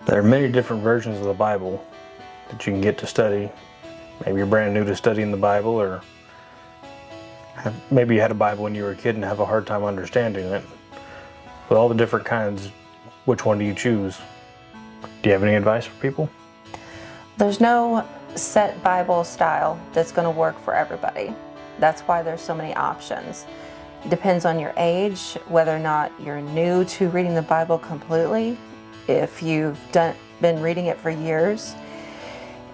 There are many different versions of the Bible that you can get to study. Maybe you're brand new to studying the Bible, or maybe you had a Bible when you were a kid and have a hard time understanding it. With all the different kinds, which one do you choose? Do you have any advice for people? There's no set Bible style that's going to work for everybody. That's why there's so many options. It depends on your age, whether or not you're new to reading the Bible completely, if you've been reading it for years,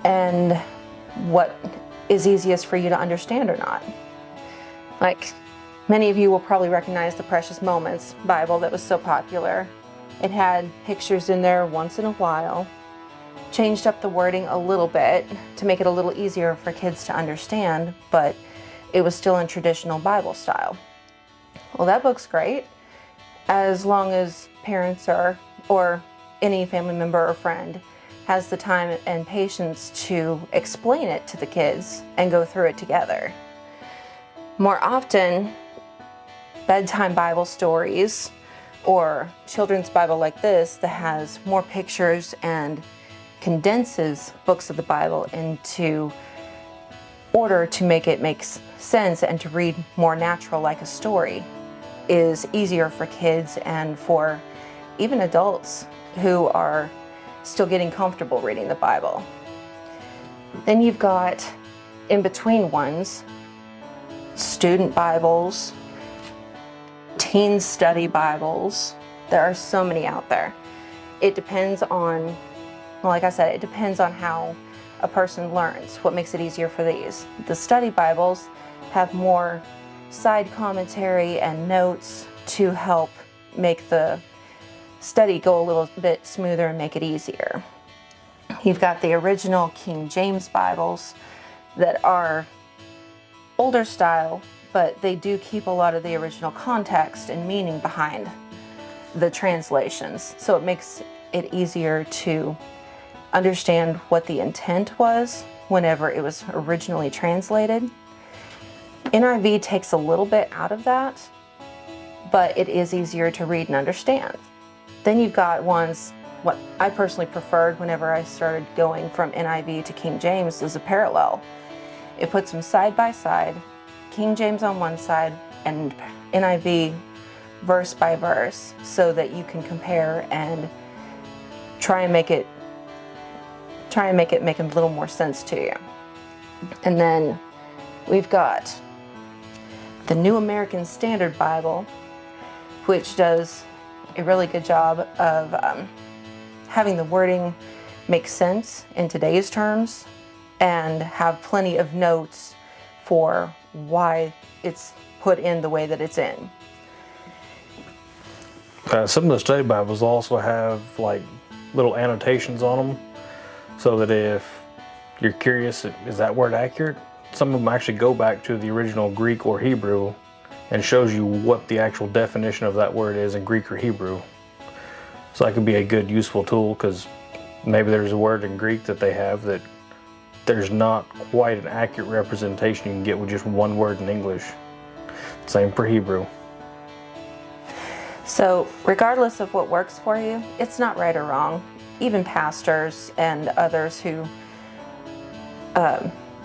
and what is easiest for you to understand or not. Like, many of you will probably recognize the Precious Moments Bible that was so popular. It had pictures in there once in a while, changed up the wording a little bit to make it a little easier for kids to understand, but it was still in traditional Bible style. Well, that book's great as long as parents or any family member or friend has the time and patience to explain it to the kids and go through it together. More often, bedtime Bible stories or children's Bible like this that has more pictures and condenses books of the Bible into order to make it make sense and to read more natural like a story is easier for kids and for even adults who are still getting comfortable reading the Bible. Then you've got in between ones, student Bibles, teen study Bibles. There are so many out there. It depends on, well, like I said, it depends on how a person learns, what makes it easier for these. The study Bibles have more side commentary and notes to help make the study go a little bit smoother and make it easier. You've got the original King James Bibles that are older style, but they do keep a lot of the original context and meaning behind the translations. So it makes it easier to understand what the intent was whenever it was originally translated. NIV takes a little bit out of that, but it is easier to read and understand. Then you've got ones, what I personally preferred whenever I started going from NIV to King James is a parallel. It puts them side by side, King James on one side and NIV verse by verse, so that you can compare and try and make it make a little more sense to you. And then we've got the New American Standard Bible, which does a really good job of having the wording make sense in today's terms and have plenty of notes for why it's put in the way that it's in. Some of the study Bibles also have like little annotations on them, so that if you're curious, is that word accurate? Some of them actually go back to the original Greek or Hebrew and shows you what the actual definition of that word is in Greek or Hebrew. So that could be a good, useful tool, because maybe there's a word in Greek that they have that there's not quite an accurate representation you can get with just one word in English. Same for Hebrew. So regardless of what works for you, it's not right or wrong. Even pastors and others who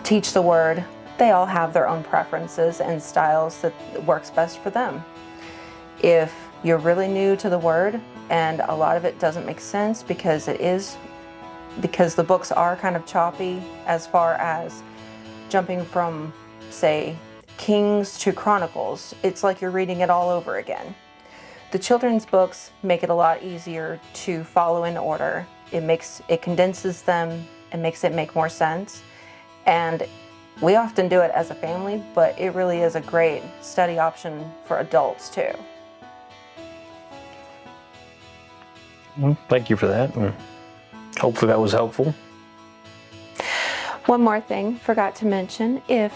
teach the word, they all have their own preferences and styles that works best for them. If you're really new to the word and a lot of it doesn't make sense because the books are kind of choppy as far as jumping from, say, Kings to Chronicles, it's like you're reading it all over again. The children's books make it a lot easier to follow in order. It condenses them and makes it make more sense. And we often do it as a family, but it really is a great study option for adults too. Well, thank you for that. Hopefully that was helpful. One more thing, forgot to mention, if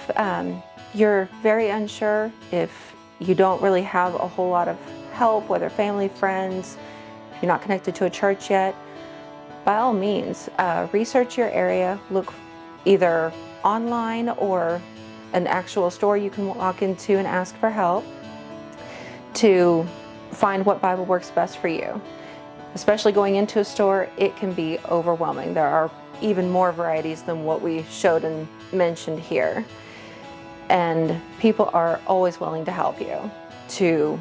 you're very unsure, if you don't really have a whole lot of help, whether family, friends, if you're not connected to a church yet, by all means, research your area, look either online or an actual store you can walk into and ask for help to find what Bible works best for you. Especially going into a store, it can be overwhelming. There are even more varieties than what we showed and mentioned here. And people are always willing to help you, to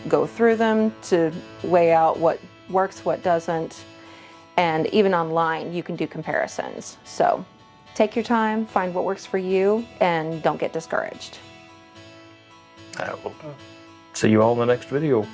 go through them, to weigh out what works, what doesn't. And even online, you can do comparisons. So take your time, find what works for you, and don't get discouraged. I will see you all in the next video.